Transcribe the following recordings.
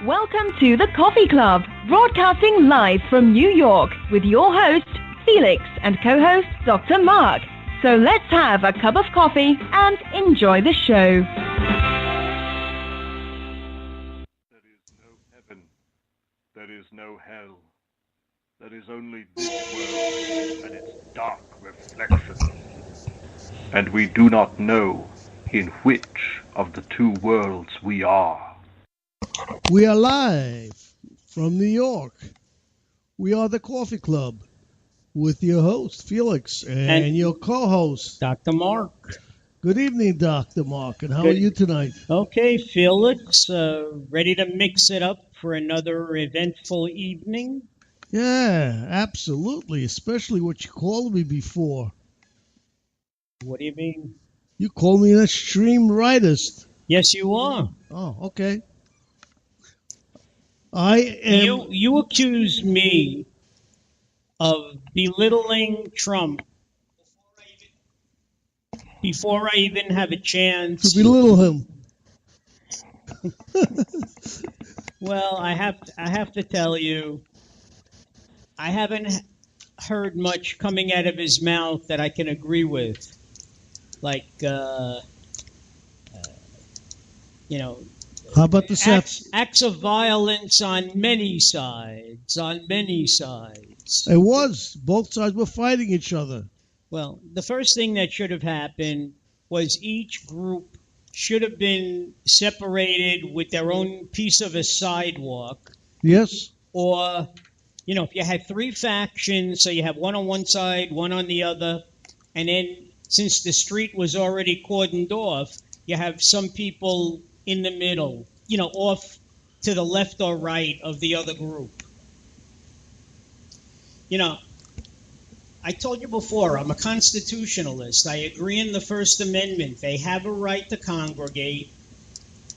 Welcome to the Coffee Club, broadcasting live from New York with your host, Felix, and co-host, Dr. Mark. So let's have a cup of coffee and enjoy the show. There is no heaven. There is no hell. There is only this world and its dark reflections. And we do not know in which of the two worlds we are. We are live from New York. We are the Coffee Club with your host, Felix, and your co-host, Dr. Mark. Good evening, Dr. Mark, and how are you tonight? Okay, Felix, ready to mix it up for another eventful evening? Yeah, absolutely, especially what you called me before. What do you mean? You called me an extreme rightist. Yes, you are. Oh, okay. I am. You accuse me of belittling Trump before I even have a chance to belittle him. Well, I have to tell you, I haven't heard much coming out of his mouth that I can agree with. Like, how about the acts of violence on many sides, It was. Both sides were fighting each other. Well, the first thing that should have happened was each group should have been separated with their own piece of a sidewalk. Yes. Or, if you had three factions, so you have one on one side, one on the other, and then since the street was already cordoned off, you have some people in the middle, off to the left or right of the other group. I told you before, I'm a constitutionalist. I agree in the First Amendment. They have a right to congregate,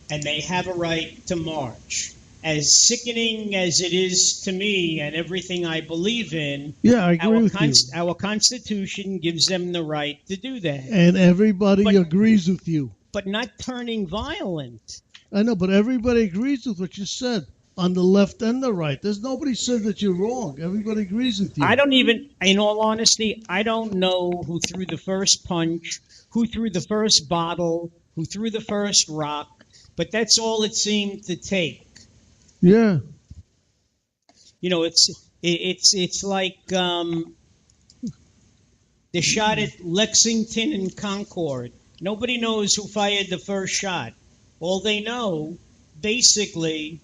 and they have a right to march. As sickening as it is to me and everything I believe in, I agree with you. Our Constitution gives them the right to do that. And everybody agrees with you. But not turning violent. I know, but everybody agrees with what you said on the left and the right. There's nobody said that you're wrong. Everybody agrees with you. In all honesty, I don't know who threw the first punch, who threw the first bottle, who threw the first rock, but that's all it seemed to take. Yeah. It's like the shot at Lexington and Concord. Nobody knows who fired the first shot. All they know, basically,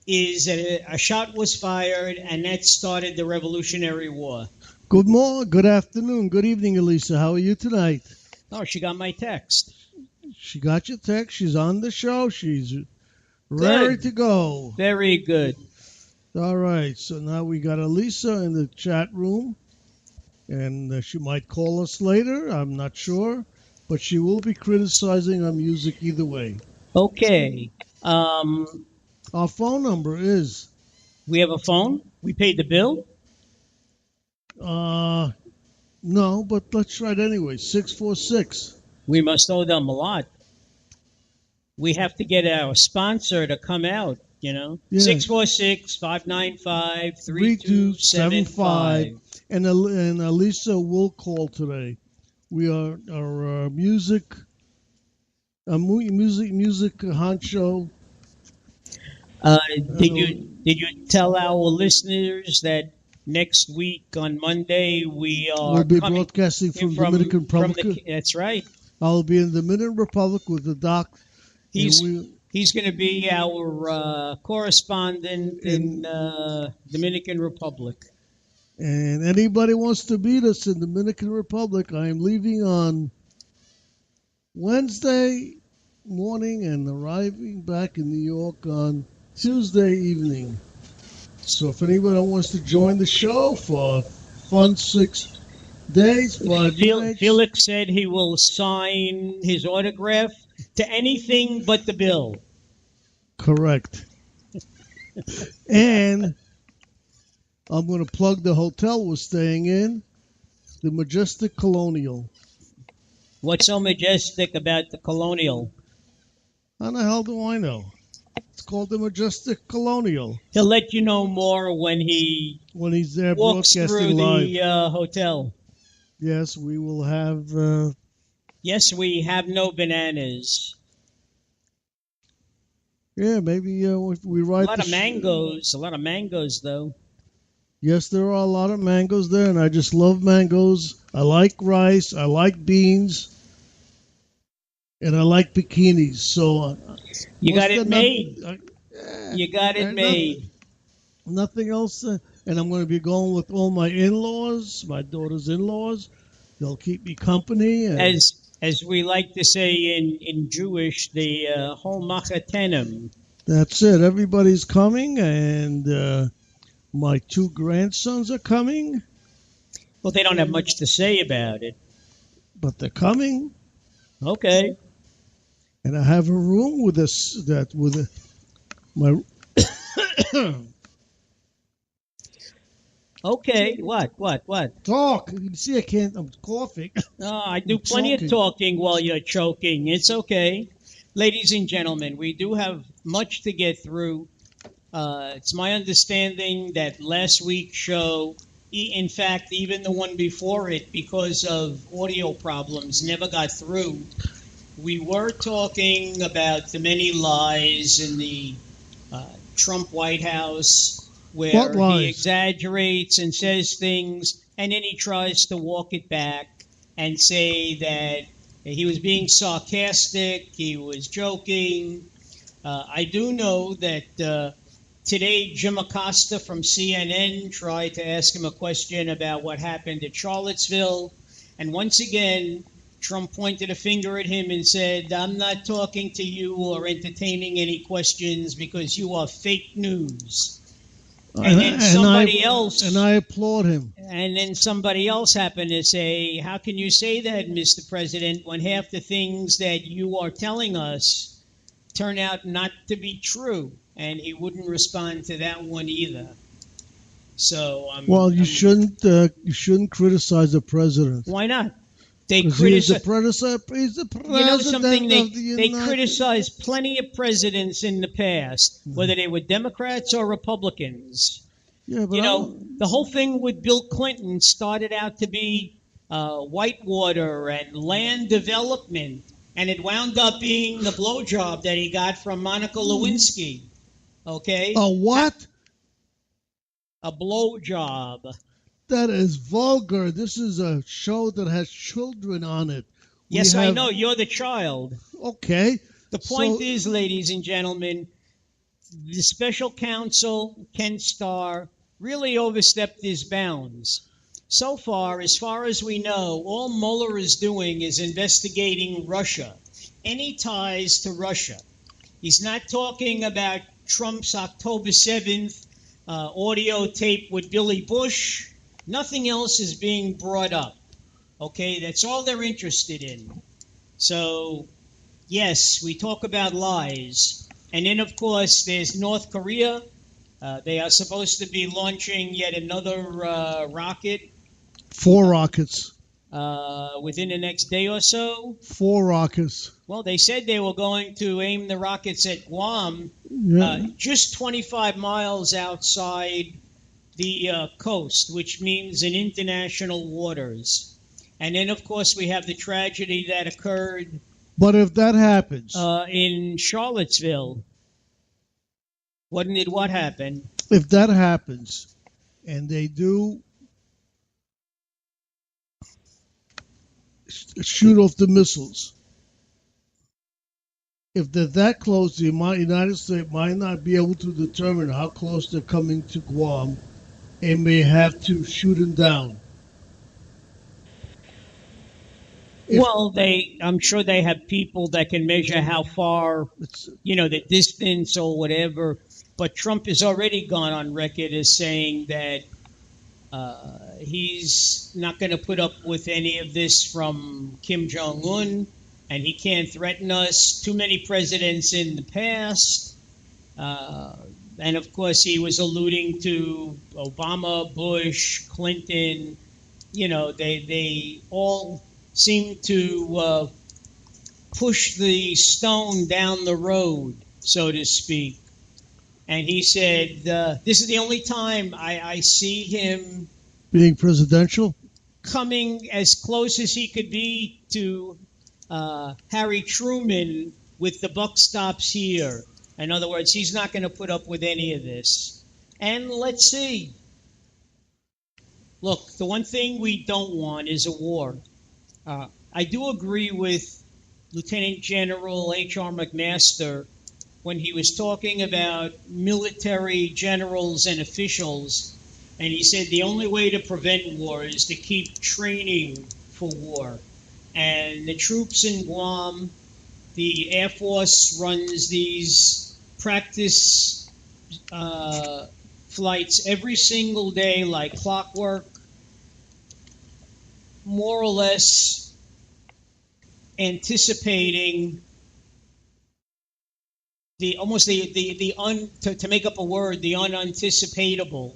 is that a shot was fired, and that started the Revolutionary War. Good morning, good afternoon, good evening, Elisa. How are you tonight? Oh, she got my text. She got your text. She's on the show. She's ready to go. Very good. All right. So now we got Elisa in the chat room, and she might call us later. I'm not sure. But she will be criticizing our music either way. Okay. Our phone number is... We have a phone? We paid the bill? No, but let's try it anyway. 646. We must owe them a lot. We have to get our sponsor to come out, Yeah. 646-595-3275. And Elisa will call today. We are our music honcho. Did you tell our listeners that next week on Monday we'll be broadcasting from Dominican Republic? That's right. I'll be in the Dominican Republic with the doc. He's going to be our correspondent in Dominican Republic. And anybody wants to meet us in Dominican Republic, I am leaving on Wednesday morning and arriving back in New York on Tuesday evening. So if anybody wants to join the show for fun 6 days, 5 nights. Felix said he will sign his autograph to anything but the bill. Correct. And I'm going to plug the hotel we're staying in, the Majestic Colonial. What's so majestic about the Colonial? How the hell do I know? It's called the Majestic Colonial. He'll let you know more when he's there walks broadcasting through live. the hotel. Yes, we will have. Yes, we have no bananas. Yeah, maybe if we write A lot of mangoes. A lot of mangoes, though. Yes, there are a lot of mangoes there, and I just love mangoes. I like rice. I like beans. And I like bikinis. So you got it made. You got it made. Nothing else. And I'm going to be going with all my in-laws, my daughter's in-laws. They'll keep me company. And as we like to say in Jewish, the whole machatenim. That's it. Everybody's coming, and my 2 grandsons are coming. Well, they don't have much to say about it. But they're coming. Okay. And I have a room with my. Okay, what? Talk. You see, I can't. I'm coughing. No, I do plenty of talking while you're choking. It's okay. Ladies and gentlemen, we do have much to get through. It's my understanding that last week's show, in fact, even the one before it, because of audio problems, never got through. We were talking about the many lies in the Trump White House, where he exaggerates and says things, and then he tries to walk it back and say that he was being sarcastic, he was joking. I do know that today Jim Acosta from CNN tried to ask him a question about what happened at Charlottesville, and once again, Trump pointed a finger at him and said, I'm not talking to you or entertaining any questions because you are fake news. And then somebody else... And I applaud him. And then somebody else happened to say, how can you say that, Mr. President, when half the things that you are telling us turn out not to be true? And he wouldn't respond to that one either. So... you shouldn't criticize the president. Why not? They criticize. He's the president. You know something? They United... criticize plenty of presidents in the past, whether they were Democrats or Republicans. Yeah, but the whole thing with Bill Clinton started out to be whitewater and land development, and it wound up being the blowjob that he got from Monica Lewinsky. Okay. A what? A blowjob. That is vulgar. This is a show that has children on it. Yes, I know. You're the child. Okay. The point is, ladies and gentlemen, the special counsel, Ken Starr, really overstepped his bounds. So far as we know, all Mueller is doing is investigating Russia, any ties to Russia. He's not talking about Trump's October 7th audio tape with Billy Bush. Nothing else is being brought up. Okay, that's all they're interested in. So, yes, we talk about lies. And then, of course, there's North Korea. They are supposed to be launching yet another rocket. 4 rockets. Within the next day or so. 4 rockets. Well, they said they were going to aim the rockets at Guam, just 25 miles outside the coast, which means in international waters. And then, of course, we have the tragedy that occurred. But if that happens... in Charlottesville. What happened? If that happens, and they do shoot off the missiles, if they're that close, the United States might not be able to determine how close they're coming to Guam and may have to shoot them down. I'm sure they have people that can measure how far, the distance or whatever. But Trump has already gone on record as saying that he's not going to put up with any of this from Kim Jong-un, and he can't threaten us. Too many presidents in the past. And, of course, he was alluding to Obama, Bush, Clinton. They all seem to push the stone down the road, so to speak. And he said, this is the only time I see him Being presidential? coming as close as he could be to Harry Truman with the buck stops here. In other words, he's not going to put up with any of this. And let's see. Look, the one thing we don't want is a war. I do agree with Lieutenant General H.R. McMaster when he was talking about military generals and officials, and he said the only way to prevent war is to keep training for war. And the troops in Guam, the Air Force runs these practice flights every single day like clockwork, more or less anticipating to make up a word, the unanticipatable.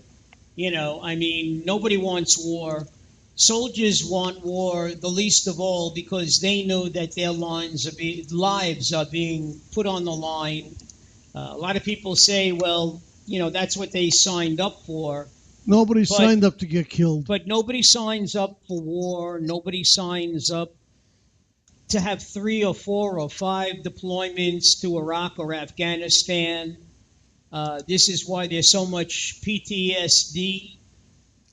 I mean, nobody wants war. Soldiers want war the least of all because they know that their lives are being put on the line. A lot of people say, well, that's what they signed up for. Nobody signed up to get killed. But nobody signs up for war. Nobody signs up to have 3 or 4 or 5 deployments to Iraq or Afghanistan. This is why there's so much PTSD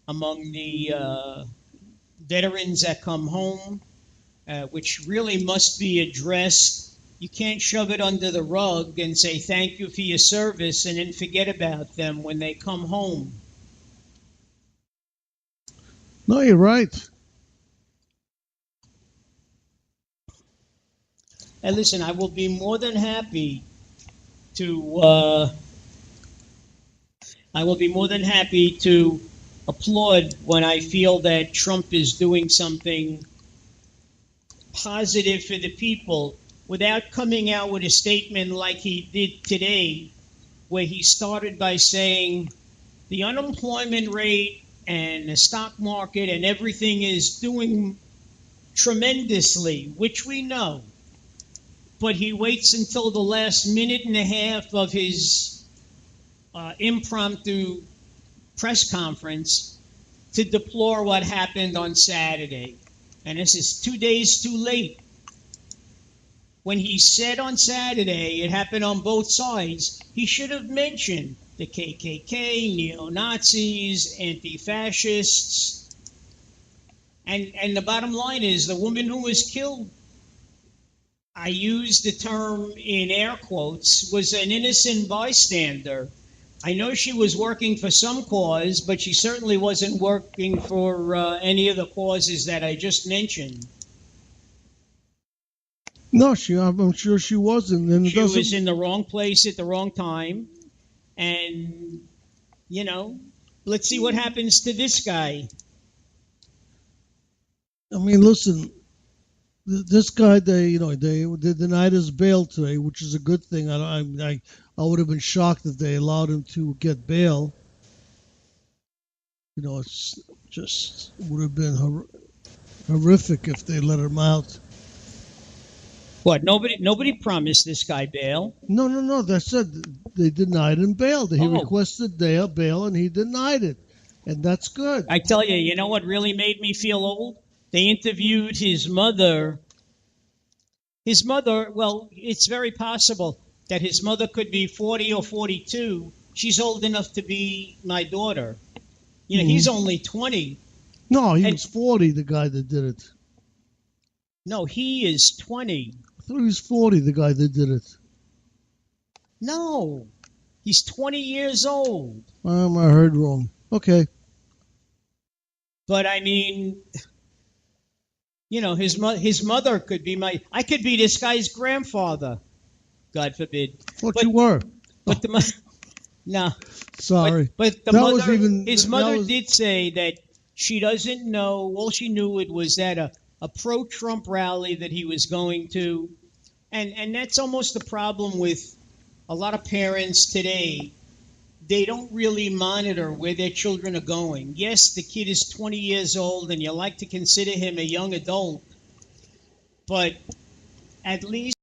among the veterans that come home, which really must be addressed. You can't shove it under the rug and say thank you for your service and then forget about them when they come home. No, you're right. And listen, I will be more than happy to applaud when I feel that Trump is doing something positive for the people without coming out with a statement like he did today, where he started by saying the unemployment rate and the stock market and everything is doing tremendously, which we know. But he waits until the last minute and a half of his impromptu press conference to deplore what happened on Saturday. And this is 2 days too late. When he said on Saturday, it happened on both sides, he should have mentioned the KKK, neo-Nazis, anti-fascists. And the bottom line is the woman who was killed, I use the term in air quotes, was an innocent bystander. I know she was working for some cause, but she certainly wasn't working for any of the causes that I just mentioned. No, I'm sure she wasn't. And she was in the wrong place at the wrong time. And, let's see what happens to this guy. I mean, listen, this guy, they denied his bail today, which is a good thing. I would have been shocked if they allowed him to get bail. It's just would have been horrific if they let him out. What? Nobody promised this guy bail. No. That's it. They denied him bail. He requested bail, and he denied it, and that's good. I tell you, you know what really made me feel old? They interviewed his mother. His mother, well, it's very possible that his mother could be 40 or 42. She's old enough to be my daughter. He's only 20. No, he was 40, the guy that did it. No, he is 20. I thought he was 40, the guy that did it. No, he's 20 years old. I heard wrong. Okay. But I mean, his mother could be I could be this guy's grandfather, God forbid. You were. But no. Sorry. But the mother, his mother did say that she doesn't know. All she knew it was that a pro-Trump rally that he was going to. And that's almost the problem with a lot of parents today. They don't really monitor where their children are going. Yes, the kid is 20 years old and you like to consider him a young adult, but at least